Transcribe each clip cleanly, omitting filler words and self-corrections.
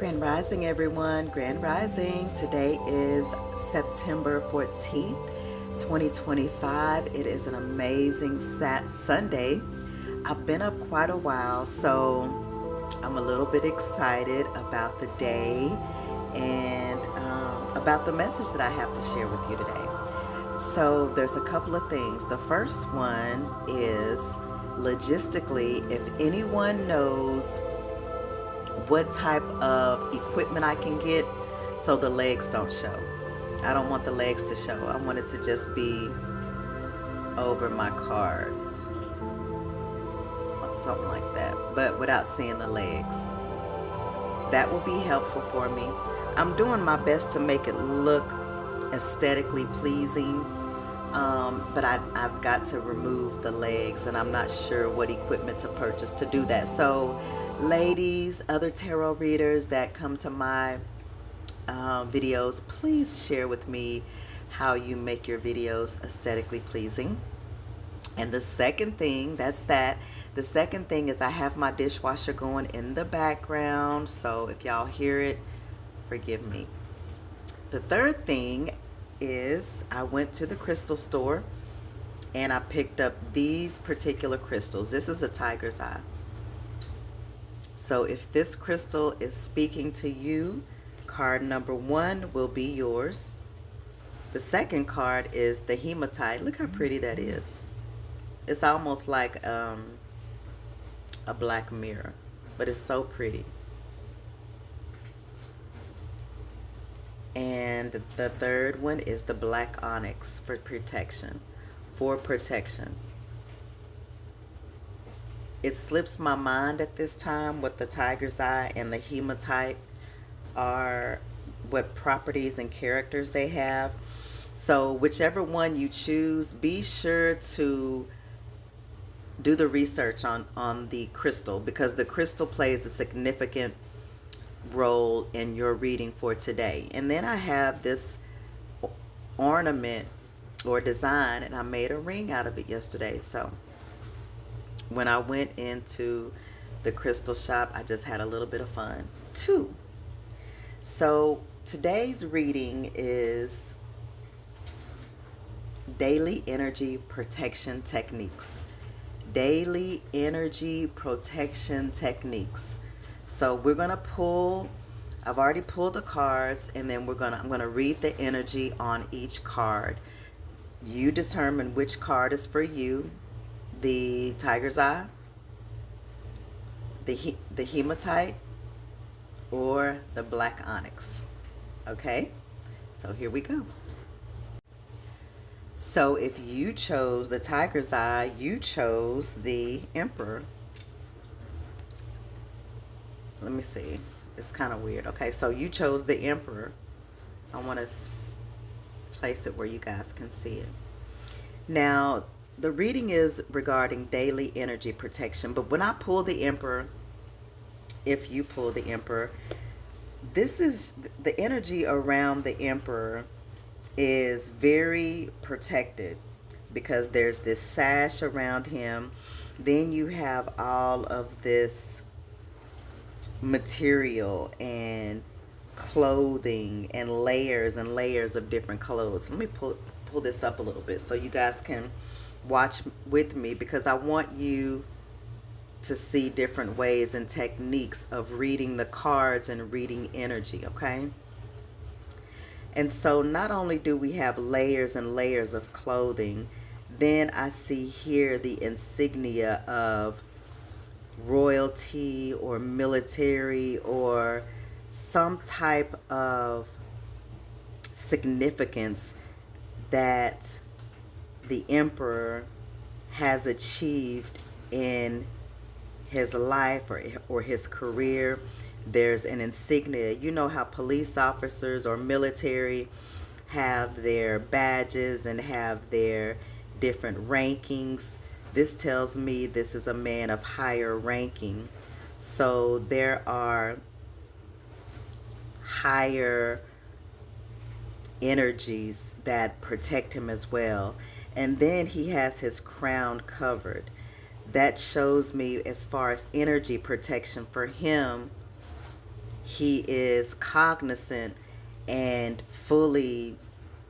Grand Rising, everyone. Grand Rising. Today is September 14th, 2025. It is an amazing Sunday. I've been up quite a while, so I'm a little bit excited about the day and about the message that I have to share with you today. So, there's a couple of things. The first one is logistically, if anyone knows what type of equipment I can get so the legs don't show. I don't want the legs to show. I want it to just be over my cards. Something like that. But without seeing the legs. That will be helpful for me. I'm doing my best to make it look aesthetically pleasing. But I've got to remove the legs, and I'm not sure what equipment to purchase to do that. So ladies, other tarot readers that come to my videos, please share with me how you make your videos aesthetically pleasing. And the second thing, the second thing is I have my dishwasher going in the background, so if y'all hear it, forgive me. The third thing is I went to the crystal store and I picked up these particular crystals. This is a tiger's eye. So if this crystal is speaking to you, card number 1 will be yours. The second card is the hematite. Look how pretty that is. It's almost like a black mirror, but it's so pretty. And the third one is the black onyx for protection. It slips my mind at this time what the tiger's eye and the hematite are, what properties and characters they have. So whichever one you choose, be sure to do the research on the crystal, because the crystal plays a significant role in your reading for today. And then I have this ornament or design, and I made a ring out of it yesterday. So when I went into the crystal shop, I just had a little bit of fun too. So today's reading is daily energy protection techniques. Daily energy protection techniques. So we're going to pull, I've already pulled the cards, and then I'm going to read the energy on each card. You determine which card is for you. The tiger's eye, the hematite, or the black onyx. Okay? So here we go. So if you chose the tiger's eye, you chose the emperor. Let me see. It's kind of weird. Okay, so you chose the emperor. I want to place it where you guys can see it. Now, the reading is regarding daily energy protection, but when I pull the emperor, if you pull the emperor, this is the energy around the emperor is very protected, because there's this sash around him. Then you have all of this material and clothing and layers of different clothes. Let me pull this up a little bit so you guys can watch with me, because I want you to see different ways and techniques of reading the cards and reading energy, okay? And so not only do we have layers and layers of clothing, then I see here the insignia of royalty or military or some type of significance that the emperor has achieved in his life or his career. There's an insignia. You know how police officers or military have their badges and have their different rankings. This tells me this is a man of higher ranking. So there are higher energies that protect him as well. And then he has his crown covered. That shows me, as far as energy protection for him, he is cognizant and fully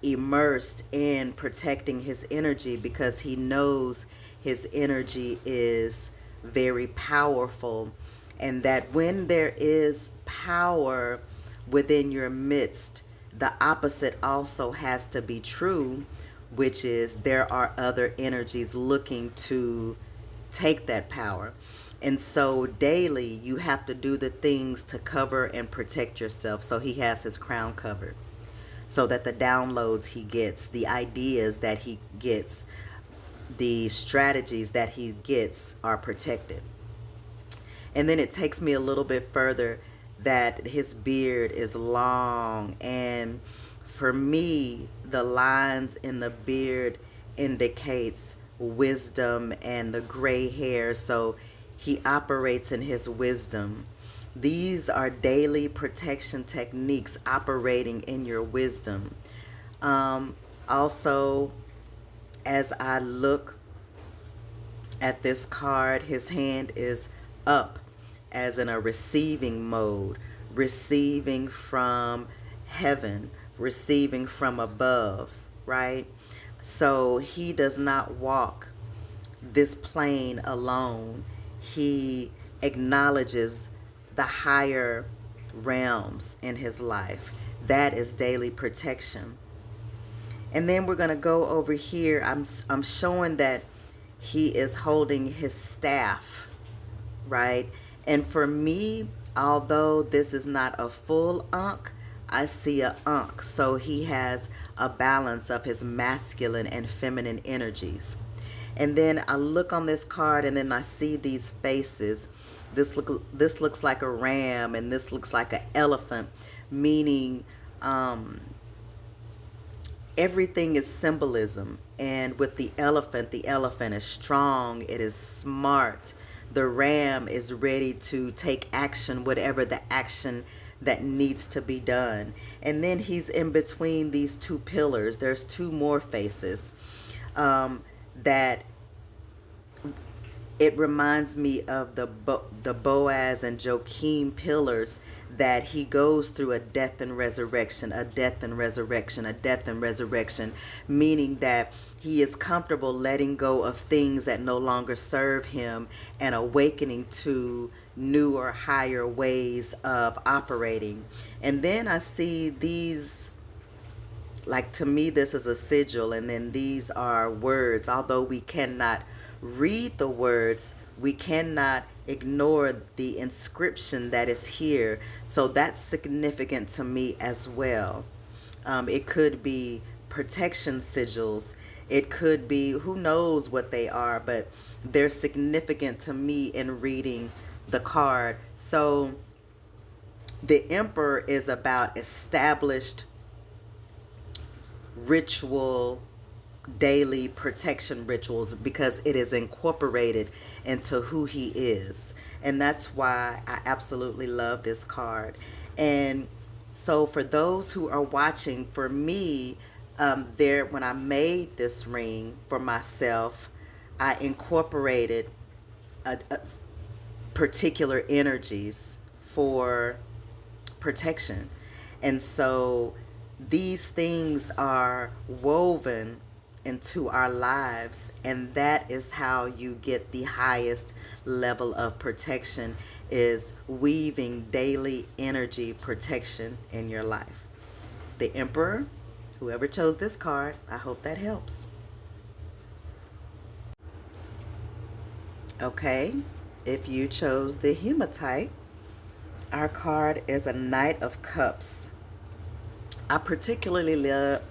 immersed in protecting his energy because he knows his energy is very powerful, and that when there is power within your midst, the opposite also has to be true, which is there are other energies looking to take that power. And so daily you have to do the things to cover and protect yourself. So he has his crown covered so that the downloads he gets, the ideas that he gets, the strategies that he gets are protected. And then it takes me a little bit further that his beard is long. And for me, the lines in the beard indicates wisdom and the gray hair. So he operates in his wisdom. These are daily protection techniques operating in your wisdom. Also, as I look at this card, his hand is up as in a receiving mode, receiving from heaven, receiving from above, right? So he does not walk this plane alone. He acknowledges the higher realms in his life. That is daily protection. And then we're going to go over here. I'm showing that he is holding his staff, right? And for me, although this is not a full Ankh, I see a Ankh. So he has a balance of his masculine and feminine energies. And then I look on this card and then I see these faces. This looks like a ram and this looks like an elephant, meaning everything is symbolism. And with the elephant is strong, it is smart. The ram is ready to take action, whatever the action that needs to be done. And then he's in between these two pillars. There's two more faces that it reminds me of the Boaz and Joachim pillars, that he goes through a death and resurrection, a death and resurrection, a death and resurrection, meaning that he is comfortable letting go of things that no longer serve him and awakening to newer, higher ways of operating. And then I see these, like, to me this is a sigil, and then these are words. Although we cannot read the words, we cannot ignore the inscription that is here. So that's significant to me as well. It could be protection sigils. It could be, who knows what they are, but they're significant to me in reading the card. So the Emperor is about established ritual, daily protection rituals, because it is incorporated into who he is. And that's why I absolutely love this card. And so for those who are watching, for me, when I made this ring for myself, I incorporated a particular energies for protection. And so these things are woven into our lives, and that is how you get the highest level of protection, is weaving daily energy protection in your life. The Emperor, whoever chose this card, I hope that helps. Okay, if you chose the hematite, our card is a Knight of Cups. I particularly love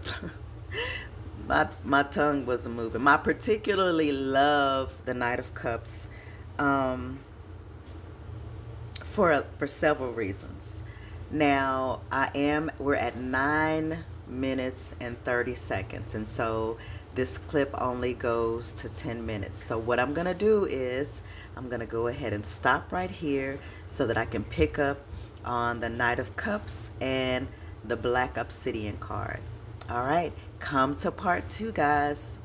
my tongue wasn't moving. I particularly love the Knight of Cups for several reasons. Now we're at 9 minutes and 30 seconds, and so this clip only goes to 10 minutes. So what I'm gonna do is I'm gonna go ahead and stop right here so that I can pick up on the Knight of Cups and the Black Obsidian card. All right, come to part 2, guys.